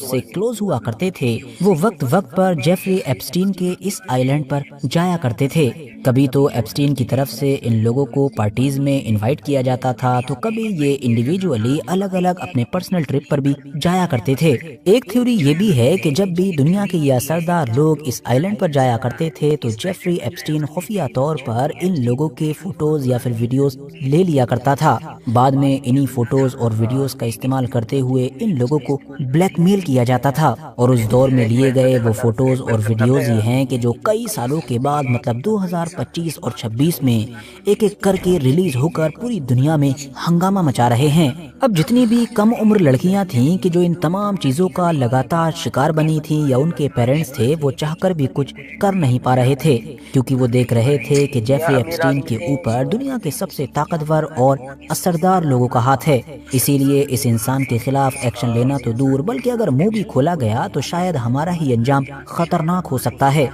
اس سے کلوز ہوا کرتے تھے وہ وقت وقت پر جیفری ایپسٹین کے اس آئی لینڈ پر جایا کرتے تھے۔ کبھی تو ایپسٹین کی طرف سے ان لوگوں کو پارٹیز میں انوائٹ کیا جاتا تھا تو کبھی یہ انڈیویجولی الگ الگ اپنے پرسنل ٹرپ پر بھی جایا کرتے تھے۔ ایک تھیوری یہ بھی ہے کہ جب بھی دنیا کے یہ اثردار لوگ اس آئی لینڈ پر جایا کرتے تھے تو جیفری ایپسٹین خفیہ طور پر ان لوگوں کے فوٹوز یا پھر ویڈیوز لے لیا کرتا تھا۔ بعد میں انہی فوٹوز اور ویڈیوز کا استعمال کرتے ہوئے ان لوگوں کو بلیک میل کیا جاتا تھا، اور اس دور میں لیے گئے وہ فوٹوز اور ویڈیوز ہی ہیں کہ جو کئی سالوں کے بعد مطلب 2025 اور 26 میں ایک ایک کر کے ریلیز ہو کر پوری دنیا میں ہنگامہ مچا رہے ہیں۔ اب جتنی بھی کم عمر لڑکیاں تھیں کہ جو ان تمام چیزوں کا لگاتار شکار بنی تھیں یا ان کے پیرنٹس تھے وہ چاہ کر بھی کچھ کر نہیں پا رہے تھے، کیونکہ وہ دیکھ رہے تھے کہ جیفری ایپسٹین کے اوپر دنیا کے سب سے طاقتور اور اثردار لوگوں کا ہاتھ ہے۔ اسی لیے اس انسان کے خلاف ایکشن لینا تو دور بلکہ اگر منہ بھی کھولا گیا تو شاید ہمارا ہی انجام خطرناک ہو سکتا ہے۔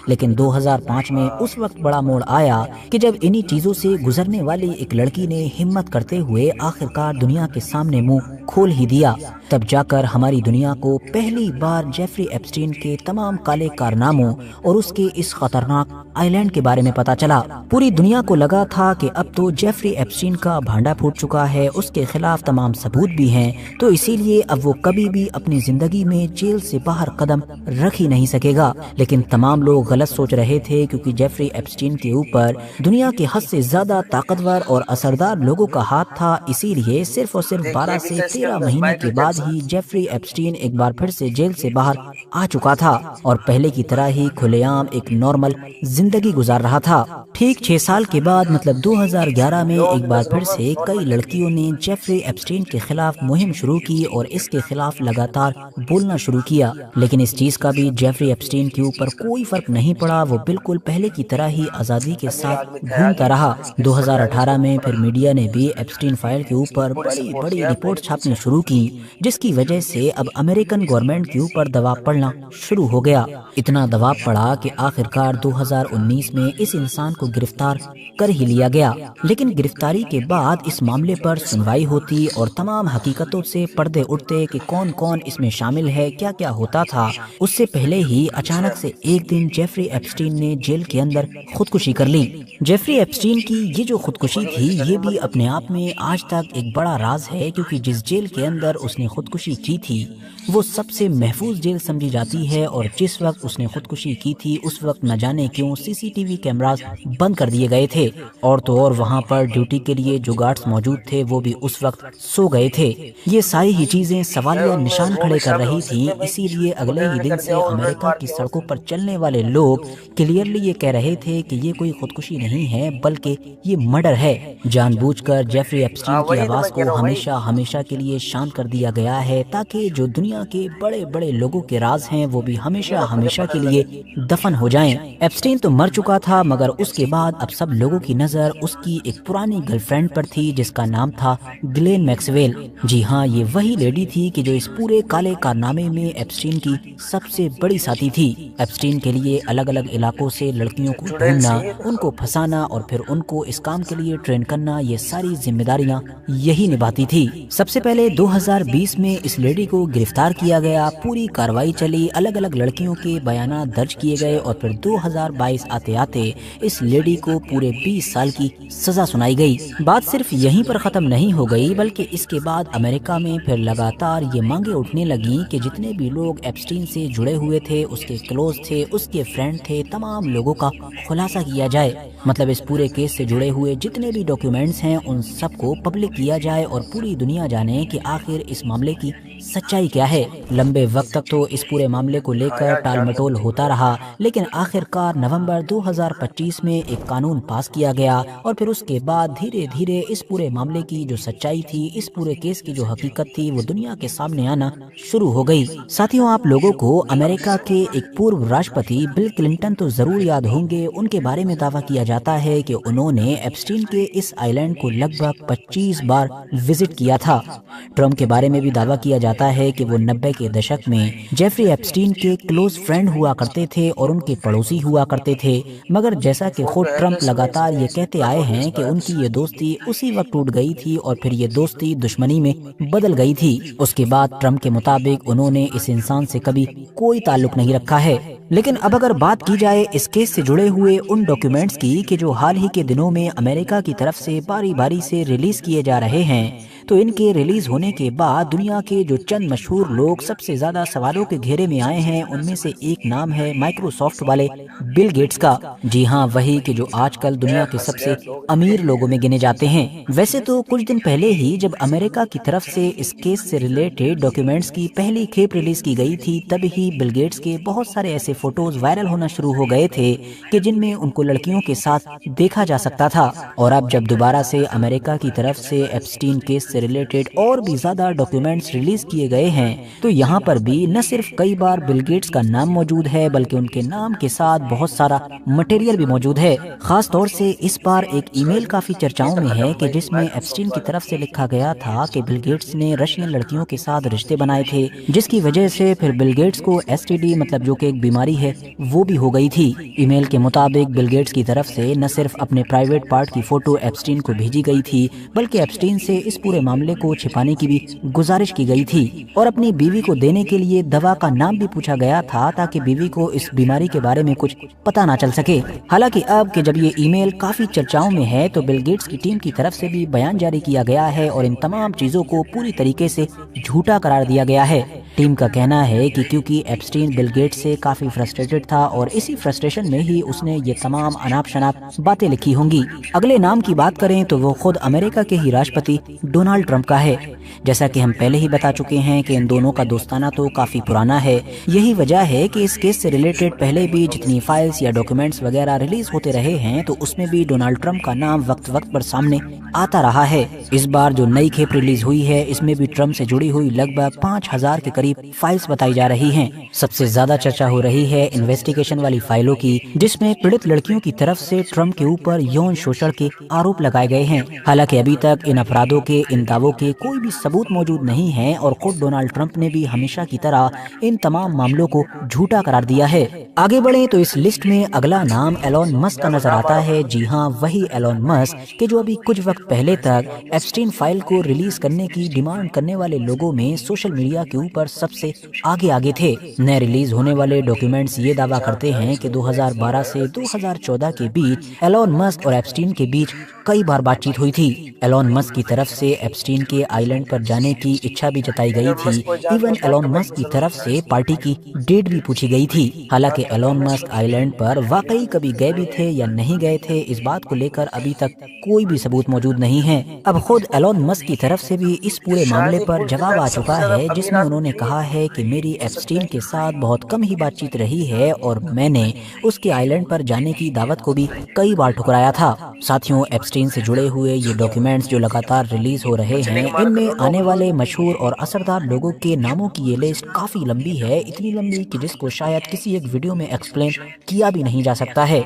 لیکن 2005 میں اس وقت بڑا موڑ آیا کہ جب انہی چیزوں سے گزرنے والی ایک لڑکی نے ہمت کرتے ہوئے آخرکار دنیا کے سامنے منہ کھول ہی دیا۔ تب جا کر ہماری دنیا کو پہلی بار جیفری ایپسٹین کے تمام کالے کارناموں اور اس کے اس خطرناک آئی لینڈ کے بارے میں پتا چلا۔ پوری دنیا کو لگا تھا کہ اب تو جیفری ایپسٹین کا بھانڈا پھوٹ چکا ہے، اس کے خلاف تمام ثبوت بھی ہیں، تو اسی لیے اب وہ کبھی بھی اپنی زندگی میں جیل سے باہر قدم رکھ ہی نہیں سکے گا۔ لیکن تمام لوگ غلط سوچ رہے تھے، کیونکہ جیفری ایپسٹین کے اوپر دنیا کے حد سے زیادہ طاقتور اور اثردار لوگوں کا ہاتھ تھا، اسی لیے صرف اور صرف 12 سے 13 مہینے کے بعد ہی جیفری ایپسٹین ایک بار پھر سے جیل سے باہر آ چکا تھا اور پہلے کی طرح ہی کھلے عام ایک نارمل زندگی گزار رہا تھا۔ ٹھیک 6 سال کے بعد مطلب 2011 میں ایک بار پھر سے کئی لڑکیوں نے جیفری ایپسٹین کے خلاف مہم شروع کی اور اس کے خلاف لگاتار بولنا شروع کیا، لیکن اس چیز کا بھی جیفری ایپسٹین کے اوپر کوئی فرق نہیں پڑا، وہ بالکل پہلے کی طرح ہی آزادی کے ساتھ گھومتا رہا۔ 2018 میں پھر میڈیا نے بھی ایپسٹین فائل کے اوپر بڑی بڑی رپورٹ چھاپنی شروع کی، جس کی وجہ سے اب امریکن گورنمنٹ کے اوپر دباؤ پڑنا شروع ہو گیا۔ اتنا دباؤ پڑا کہ آخرکار 2019 میں اس انسان کو گرفتار کر ہی لیا گیا، لیکن گرفتاری کے بعد اس معاملے پر سنوائی ہوتی اور تمام حقیقتوں سے پردے اٹھتے کہ کون کون اس میں شامل ہے، کیا کیا ہوتا تھا۔ اس سے پہلے ہی اچانک سے ایک دن جیفری ایپسٹین نے جیل کے اندر خودکشی کر لی۔ جیفری ایپسٹین کی یہ جو خودکشی تھی یہ بھی اپنے آپ میں آج تک ایک بڑا راز ہے، کیونکہ جس جیل کے اندر اس نے خودکشی کی تھی وہ سب سے محفوظ جیل سمجھی جاتی ہے، اور جس وقت اس نے خودکشی کی تھی اس وقت نہ جانے کیوں CCTV کیمراز بند کر دیے گئے تھے، اور تو اور وہاں پر ڈیوٹی کے لیے جو گارڈز موجود تھے وہ بھی اس وقت سو گئے تھے۔ یہ ساری ہی چیزیں سوالیہ نشان کھڑے کر رہی تھی، اسی لیے اگلے ہی دن سے امریکہ کی سڑکوں پر چلنے والے لوگ کلیئرلی یہ کہہ رہے تھے کہ یہ کوئی خودکشی نہیں ہے بلکہ یہ مرڈر ہے۔ جان بوجھ کر جیفری ایپسٹین کی آواز کو ہمیشہ ہمیشہ کے لیے شانت کر دیا گیا ہے، تاکہ جو دنیا کے بڑے بڑے لوگوں کے راز ہیں وہ بھی ہمیشہ ہمیشہ کے لیے دفن ہو جائیں۔ ایپسٹین تو مر چکا تھا، مگر اس کے بعد اب سب لوگوں کی نظر اس کی ایک پرانی گرل فرینڈ پر تھی جس کا نام تھا گلین میکسویل۔ جی ہاں، یہ وہی لیڈی تھی کہ جو اس پورے کالے کارنامے میں ایپسٹین کی سب سے بڑی ساتھی تھی۔ ایپسٹین کے لیے الگ الگ علاقوں سے لڑکیوں کو ڈھونڈنا، ان کو پھنسانا اور پھر ان کو اس کام کے لیے ٹرین کرنا، یہ ساری ذمہ داریاں یہی نبھاتی تھی۔ سب سے پہلے 2020 میں اس لیڈی کو گرفتار کیا گیا، پوری کاروائی چلی، الگ الگ لڑکیوں کے بیانات درج کیے گئے اور پھر 2022 آتے آتے اس لیڈی کو پورے 20 سال کی سزا سنائی گئی۔ بات صرف یہیں پر ختم نہیں ہو گئی، بلکہ اس کے بعد امریکہ میں پھر لگاتار یہ مانگیں اٹھنے لگیں کہ جتنے بھی لوگ ایپسٹین سے جڑے ہوئے تھے، اس کے کلوز تھے، اس کے فرینڈ تھے، تمام لوگوں کا خلاصہ کیا جائے۔ مطلب اس پورے کیس سے جڑے ہوئے جتنے بھی ڈاکیومنٹس ہیں ان سب کو پبلک کیا جائے اور پوری دنیا جانے کہ آخر اس معاملے کی سچائی کیا ہے۔ لمبے وقت تک تو اس پورے معاملے کو لے کر ٹال مٹول ہوتا رہا، لیکن آخرکار نومبر 2025 میں ایک قانون پاس کیا گیا اور پھر اس کے بعد دھیرے دھیرے اس پورے معاملے کی جو سچائی تھی، اس پورے کیس کی جو حقیقت تھی، وہ دنیا کے سامنے آنا شروع ہو گئی۔ ساتھیوں، آپ لوگوں کو امریکہ کے ایک پورو راشٹرپتی بل کلنٹن تو ضرور یاد ہوں گے۔ ان کے بارے میں دعویٰ کیا جاتا ہے کہ انہوں نے ایپسٹین کے اس آئی لینڈ کو لگ بھگ 25 بار وزٹ کیا تھا۔ ٹرمپ کے بارے میں بھی دعویٰ کیا جاتا جاتا ہے کہ وہ 90 کے دشک میں جیفری ایپسٹین کے کلوز فرینڈ ہوا کرتے تھے اور ان کے پڑوسی ہوا کرتے تھے، مگر جیسا کہ خود ٹرمپ لگاتار یہ کہتے آئے ہیں کہ ان کی یہ دوستی اسی وقت ٹوٹ گئی تھی اور پھر یہ دوستی دشمنی میں بدل گئی تھی۔ اس کے بعد ٹرمپ کے مطابق انہوں نے اس انسان سے کبھی کوئی تعلق نہیں رکھا ہے۔ لیکن اب اگر بات کی جائے اس کیس سے جڑے ہوئے ان ڈاکیومنٹس کی کہ جو حال ہی کے دنوں میں امریکہ کی طرف سے باری باری سے ریلیز کیے جا رہے ہیں، تو ان کے ریلیز ہونے کے بعد دنیا کے جو چند مشہور لوگ سب سے زیادہ سوالوں کے گھیرے میں آئے ہیں، ان میں سے ایک نام ہے مائکروسافٹ والے بل گیٹس کا۔ جی ہاں، وہی کہ جو آج کل دنیا کے سب سے امیر لوگوں میں گنے جاتے ہیں۔ ویسے تو کچھ دن پہلے ہی جب امریکہ کی طرف سے اس کیس سے ریلیٹڈ ڈاکیومنٹس کی پہلی کھیپ ریلیز کی گئی تھی، تب ہی بل گیٹس کے بہت سارے ایسے فوٹوز وائرل ہونا شروع ہو گئے تھے کہ جن میں ان کو لڑکیوں کے ساتھ دیکھا جا سکتا تھا۔ اور اب جب دوبارہ سے امریکہ کی طرف سے ایپسٹین کیس سے ریلیٹڈ اور بھی زیادہ ڈاکیومنٹس ریلیز کیے گئے ہیں، تو یہاں پر بھی نہ صرف کئی بار بل گیٹس کا نام موجود ہے بلکہ ان کے نام کے ساتھ بہت سارا مٹیریل بھی موجود ہے۔ خاص طور سے اس بار ایک ای میل کافی چرچاؤں میں ہے کہ جس میں ایپسٹین کی طرف سے لکھا گیا تھا کہ بل گیٹس نے رشین لڑکیوں کے ساتھ رشتے بنائے تھے، جس کی وجہ سے پھر بل گیٹس کو STD مطلب جو کہ ایک بیماری ہے وہ بھی ہو گئی تھی۔ ای میل کے مطابق بل گیٹس کی طرف سے نہ صرف اپنے پرائیویٹ پارٹ کی فوٹو ایپسٹین کو بھیجی گئی تھی بلکہ ایپسٹین سے اس پورے معاملے کو چھپانے کی بھی گزارش کی گئی تھی، اور اپنی بیوی کو دینے کے لیے دوا کا نام بھی پوچھا گیا تھا تاکہ بیوی کو اس بیماری کے بارے میں کچھ پتہ نہ چل سکے۔ حالانکہ اب کہ جب یہ ای میل کافی چرچاؤں میں ہے تو بل گیٹس کی ٹیم کی طرف سے بھی بیان جاری کیا گیا ہے اور ان تمام چیزوں کو پوری طریقے سے جھوٹا قرار دیا گیا ہے۔ ٹیم کا کہنا ہے کہ کیونکہ ایپسٹین بل گیٹس سے کافی فرسٹریٹڈ تھا اور اسی فرسٹریشن میں ہی اس نے یہ تمام اناپ شناپ باتیں لکھی ہوں گی۔ اگلے نام کی بات کریں تو وہ خود امریکہ کے ہی راشٹرپتی ڈونالڈ ٹرمپ کا ہے۔ جیسا کہ ہم پہلے ہی بتا چکے ہیں کہ ان دونوں کا دوستانہ تو کافی پرانا ہے، یہی وجہ ہے کہ اس کیس سے ریلیٹڈ پہلے بھی جتنی فائلز یا ڈاکیومنٹس وغیرہ ریلیز ہوتے رہے ہیں تو اس میں بھی ڈونالڈ ٹرمپ کا نام وقت وقت پر سامنے آتا رہا ہے۔ اس بار جو نئی کھیپ ریلیز ہوئی ہے اس میں بھی ٹرمپ سے جڑی ہوئی لگ بھگ 5000 کے قریب فائلز بتائی جا رہی ہیں۔ سب سے زیادہ چرچا ہو رہی ہے انویسٹیگیشن والی فائلوں کی، جس میں پڑت لڑکیوں کی طرف سے ٹرمپ کے اوپر یون شوشن کے آروپ لگائے گئے ہیں۔ حالانکہ ابھی تک ان افرادوں کے ان دعووں کے کوئی بھی ثبوت موجود نہیں ہے اور خود ڈونالڈ ٹرمپ نے بھی ہمیشہ کی طرح ان تمام معاملوں کو جھوٹا قرار دیا ہے۔ آگے بڑھیں تو اس لسٹ میں اگلا نام ایلون مسک کا نظر آتا ہے۔ جی ہاں، وہی ایلون مسک کہ جو ابھی کچھ وقت پہلے تک ایپسٹین فائل کو ریلیز کرنے کی ڈیمانڈ کرنے والے لوگوں میں سوشل میڈیا کے اوپر سب سے آگے تھے۔ نئے ریلیز ہونے والے ڈاکیومنٹس یہ دعویٰ کرتے ہیں کہ 2012 سے 2014 کے بیچ ایلون مسک اور ایپسٹین کے بیچ کئی بار بات چیت ہوئی تھی۔ ایلون مسک کی طرف سے ایپسٹین کے آئیلینڈ پر جانے کی اچھا بھی جتائی گئی تھی، ایون ایلون مسک کی طرف سے پارٹی کی ڈیٹ بھی پوچھی گئی تھی۔ حالانکہ ایلون مسک آئیلینڈ پر واقعی کبھی گئے بھی تھے یا نہیں گئے تھے، اس بات کو لے کر ابھی تک کوئی بھی ثبوت موجود نہیں ہے۔ اب خود ایلون مسک کی طرف سے بھی اس پورے معاملے پر جواب آ چکا ہے، جس میں انہوں نے کہا ہے کہ میری ایپسٹین کے ساتھ بہت کم ہی بات چیت رہی ہے اور میں نے اس کے آئیلینڈ پر جانے کی دعوت کو بھی کئی بار ٹھکرایا تھا۔ ساتھیوں، ایپسٹین سے جڑے ہوئے یہ ڈاکیومنٹس جو لگاتار ریلیز ہو رہے ہیں، ان میں آنے والے مشہور اور اثردار لوگوں کے ناموں کی یہ لسٹ کافی لمبی ہے، اتنی لمبی کہ جس کو شاید کسی ایک ویڈیو میں ایکسپلین کیا بھی نہیں جا سکتا ہے۔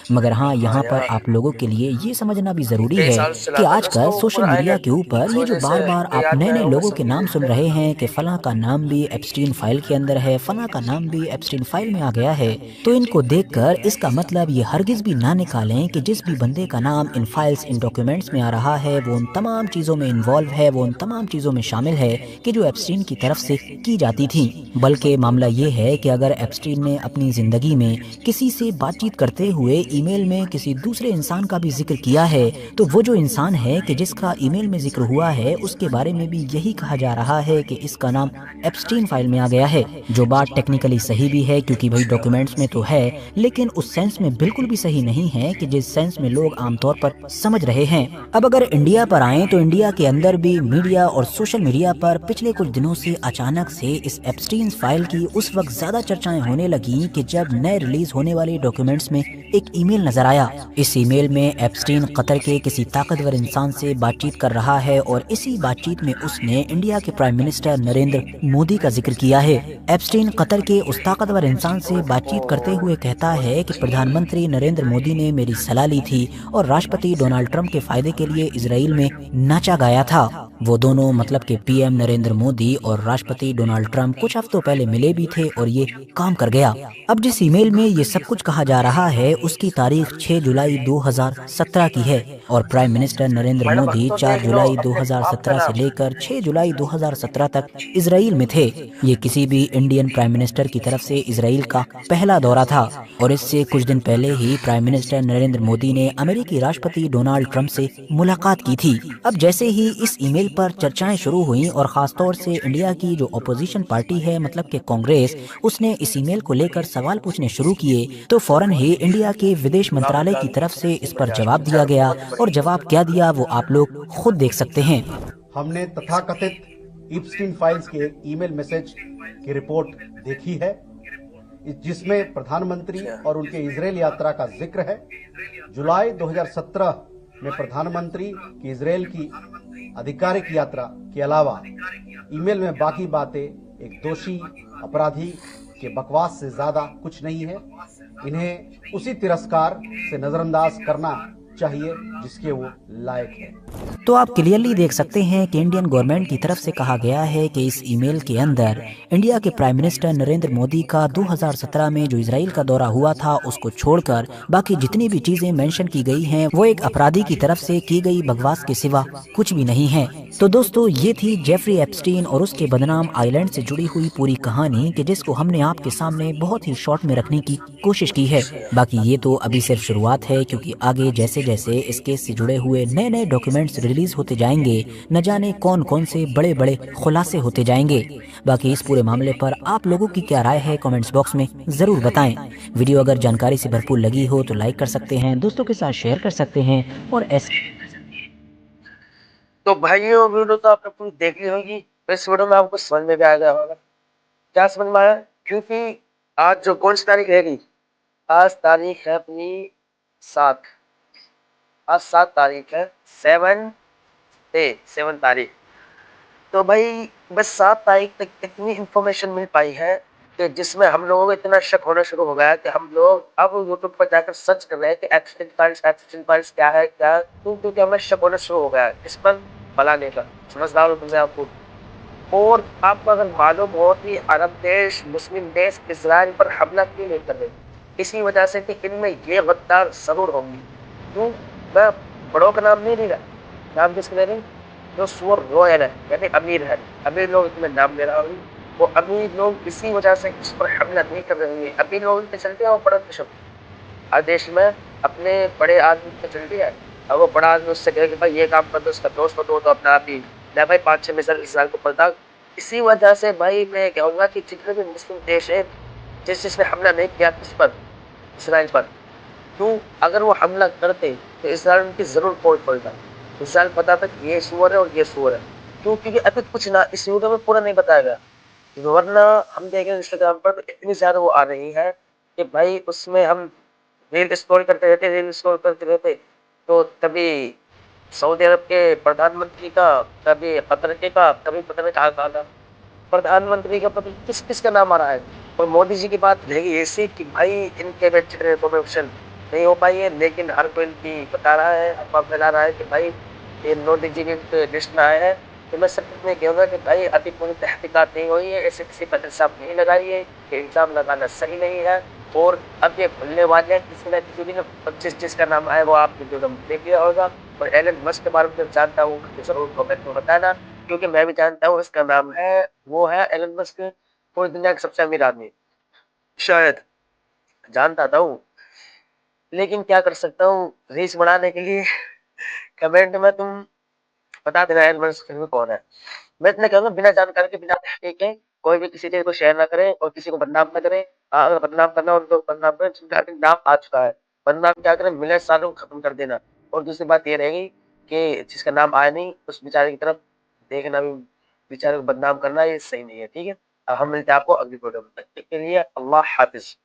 مگر ہاں، یہاں پر آپ لوگوں کے لیے یہ سمجھنا بھی ضروری ہے کہ آج کل سوشل میڈیا کے اوپر یہ جو بار بار آپ نئے لوگوں کے نام سن رہے ہیں کہ فلاں کا نام بھی ایپسٹین فائل کے اندر ہے، فلاں کا نام بھی ایپسٹین فائل میں آ گیا ہے، تو ان کو دیکھ کر اس کا مطلب یہ ہرگز بھی نہ نکالیں کہ جس بھی بندے کا نام ان فائلز ان ڈاکیومنٹس میں آ رہا ہے وہ ان تمام چیزوں میں انوالو ہے، وہ ان تمام چیزوں میں شامل ہے کہ جو ایپسٹین کی طرف سے کی جاتی تھی۔ بلکہ معاملہ یہ ہے کہ اگر ایپسٹین نے اپنی زندگی میں کسی سے بات چیت کرتے ہوئے ای میل میں کسی دوسرے انسان کا بھی ذکر کیا ہے، تو وہ جو انسان ہے کہ جس کا ای میل میں ذکر ہوا ہے اس کے بارے میں بھی یہی کہا جا رہا ہے کہ اس کا نام ایپسٹین فائل میں آ گیا ہے، جو بات ٹیکنیکلی صحیح بھی ہے کیونکہ بھائی ڈاکیومنٹس میں تو ہے، لیکن اس سینس میں بالکل بھی صحیح نہیں ہے کہ جس سینس میں لوگ عام طور پر سمجھ رہے ہیں۔ اب اگر انڈیا پر آئیں تو انڈیا کے اندر بھی میڈیا اور سوشل میڈیا پر پچھلے کچھ دنوں سے اچانک سے اس ایپسٹین فائل کی اس وقت زیادہ چرچائیں ہونے لگیں کہ جب نئے ریلیز ہونے والے ڈاکیومنٹس میں ایک ای میل نظر آیا۔ اس ای میل میں ایپسٹین قطر کے کسی طاقتور انسان سے بات چیت کر رہا ہے اور اسی بات چیت میں اس نے انڈیا کے پرائم منسٹر نریندر مودی کا ذکر کیا ہے۔ ایپسٹین قطر کے اس طاقتور انسان سے بات چیت کرتے ہوئے کہتا ہے کہ پردھان منتری نریندر مودی نے میری صلاح لی تھی اور راشٹرپتی ڈونلڈ ٹرمپ کے فائدے کے لیے اسرائیل میں ناچا گایا تھا۔ وہ دونوں مطلب کہ پی ایم نریندر مودی اور راشٹرپتی ڈونلڈ ٹرمپ کچھ ہفتوں پہلے ملے بھی تھے اور یہ کام کر گیا۔ اب جس ای میل میں یہ سب کچھ کہا جا رہا ہے اس کی تاریخ 6 جولائی 2017 کی ہے اور پرائم منسٹر نریندر مودی 4 جولائی 2017 سے لے کر 6 جولائی 2017 تک اسرائیل میں تھے۔ یہ کسی بھی انڈین پرائم منسٹر کی طرف سے اسرائیل کا پہلا دورہ تھا اور اس سے کچھ دن پہلے ہی پرائم منسٹر نریندر مودی نے امریکی راشٹرپتی ڈونلڈ ٹرمپ سے ملاقات کی تھی۔ اب جیسے ہی اس ای میل پر چرچائیں شروع ہوئیں اور خاص طور سے انڈیا کی جو اپوزیشن پارٹی ہے مطلب کہ کانگریس، اس نے اس ای میل کو لے کر سوال پوچھنے شروع کیے تو فوراً ہی انڈیا کے ودیش منترالے کی طرف سے اس پر جواب دیا گیا اور جواب کیا دیا وہ آپ لوگ خود دیکھ سکتے ہیں۔ ہم نے تتھاکتھت ایپسٹین فائلز کے ای میل میسج کی رپورٹ دیکھی ہے جس میں پردھان منتری اور ان کے اسرائیل یاترا کا ذکر ہے۔ جولائی 2017 میں پردھان منتری کی اسرائیل کی آدھیکارک یاترا کے علاوہ ای میل میں باقی باتیں ایک دوشی اپرادھی کے بکواس سے زیادہ کچھ نہیں ہے۔ انہیں اسی ترسکار سے نظر انداز کرنا چاہیے جس کے وہ لائق ہے۔ تو آپ کلیئرلی دیکھ سکتے ہیں کہ انڈین گورنمنٹ کی طرف سے کہا گیا ہے کہ اس ای میل کے اندر انڈیا کے پرائم منسٹر نریندر مودی کا 2017 میں جو اسرائیل کا دورہ ہوا تھا اس کو چھوڑ کر باقی جتنی بھی چیزیں مینشن کی گئی ہیں وہ ایک اپرادھی کی طرف سے کی گئی بکواس کے سوا کچھ بھی نہیں ہے۔ تو دوستو یہ تھی جیفری ایپسٹین اور اس کے بدنام آئی لینڈ سے جڑی ہوئی پوری کہانی کہ جس کو ہم نے آپ کے سامنے بہت ہی شارٹ میں رکھنے کی کوشش کی ہے۔ باقی یہ تو ابھی صرف شروعات ہے کیونکہ آگے جیسے جیسے اس کیس سے جڑے ہوئے نئے نئے ڈاکیومنٹس ریلیز ہوتے جائیں گے نہ جانے کون کون سے بڑے بڑے خلاصے ہوتے جائیں گے۔ باقی اس پورے معاملے پر آپ لوگوں کی کیا رائے ہے کامنٹس باکس میں ضرور بتائیں۔ ویڈیو اگر جانکاری سے بھرپور لگی ہو تو لائک کر سکتے ہیں، دوستوں کے ساتھ شیئر کر سکتے ہیں اور ایسے تو بھائیوں ویڈیو تو آپ نے پوری دیکھ لی ہوگی، اس ویڈیو میں آپ کو سمجھ میں بھی آ گیا ہوگا کیا سمجھ میں آیا، کیونکہ آج جو کون سی تاریخ رہے گی، آج تاریخ ہے اپنی 7، آج 7 تاریخ ہے، 7 تاریخ۔ تو بھائی بس 7 تاریخ تک اتنی انفارمیشن مل پائی ہے کہ جس میں ہم لوگوں کو اتنا شک ہونا شروع ہو گیا کہ ہم لوگ اب یوٹیوب پر جا کر سرچ کر رہے ہیں کہ ایپسٹین فائلز کیا ہے کیونکہ ہمیں شک ہونا شروع ہو گیا ہے اس پر بلانے کا، سمجھدار ہو آپ کو۔ اور آپ کو اگر معلوم ہو کہ عرب دیش، مسلم دیش اسرائیل پر حملہ کیوں نہیں کر رہے، اسی وجہ سے کہ ان میں یہ غدار ضرور ہوں گی۔ کیوں؟ میں بڑوں کا نام نہیں لے رہا، نام کس کے لے رہے، جو سور رویل ہے یعنی امیر ہے، امیر لوگ اس میں نام لے رہا ہوں، وہ امیر لوگ اسی وجہ سے اس پر حملہ نہیں کر رہے ہیں۔ امیر لوگ پہ چلتے ہیں وہ بڑا تشدد ہر دیش میں اپنے بڑے آدمی پہ چلتی ہے، اور وہ بڑا آدمی اس سے کہے کہ بھائی یہ کام کر دو، اس کا دوست کو دو تو اپنا آپ ہی نہ بھائی 5-6 مثال اسرائیل کو پڑتا۔ اسی وجہ سے بھائی میں کہوں گا کہ جتنے بھی مسلم دیش ہیں جس نے حملہ نہیں کیا اس پر، اسرائیل پر، کیوں اگر وہ حملہ کرتے تو اسرائیل ان کی ضرور پہنچ پڑتا، اسرائیل پتا تھا کہ یہ سور ہے اور یہ سور ہے، کیونکہ ابھی کچھ نہ اس ویڈیو میں پورا نہیں بتایا گیا، ورنہ ہم دیکھیں انسٹاگرام پر تو اتنی زیادہ وہ آ رہی ہے کہ بھائی اس میں ہم ریل اسکرول کرتے رہتے تو کبھی سعودی عرب کے پردھان منتری کا، کبھی قطر کے کا، کبھی پتہ نہیں کہاں تھا پردھان منتری کا، پتہ کس کس کا نام آ رہا ہے، اور مودی جی کی بات رہے گی ایسی کہ بھائی ان کے انفارمیشن نہیں ہو پائی ہے، لیکن ہر کوئی ان کی بتا رہا ہے، افواہ پھیلا رہا ہے کہ بھائی یہ مودی جی کے لسٹ میں آئے ہیں۔ تو میں سب میں کہوں گا کہ بھائی ابھی کوئی تحقیقات نہیں ہوئی ہے، ایسے کسی پر الزام نہیں لگائی ہے، کہ الزام لگانا صحیح نہیں ہے، اور اب یہ کھلنے والے ہیں کسی نہ کسی دن جس کا نام آئے وہ آپ نے جو دیکھ لیا ہوگا، اور ایلن مسک کے بارے میں جانتا ہوں کہ ضرور کمنٹ میں بتانا، کیونکہ میں بھی جانتا ہوں اس کا نام ہے، وہ ہے ایلن مسک، پوری دنیا کا سب سے امیر آدمی، شاید جانتا تھا ہوں، لیکن کیا کر سکتا ہوں، ریچ بڑھانے کے لیے کمنٹ میں تم بتا دینا ایلن مسک کون ہے۔ میں اتنا کہوں گا بنا جانکاری کے، بنا تحقیق کے کوئی بھی کسی چیز کو شیئر نہ کرے اور کسی کو بدنام نہ کرے، اگر بدنام کرنا ان کو بدنام کرے، نام آ چکا ہے، بدنام کیا کرے، ملے سالوں ختم کر دینا۔ اور دوسری بات یہ رہے گی کہ جس کا نام آئے نہیں اس بیچارے کی طرف دیکھنا بھی، بیچارے کو بدنام کرنا یہ صحیح نہیں ہے، ٹھیک ہے۔ اب ہم ملتے ہیں آپ کو اگلی ویڈیو میں، تب تک کے لیے اللہ حافظ۔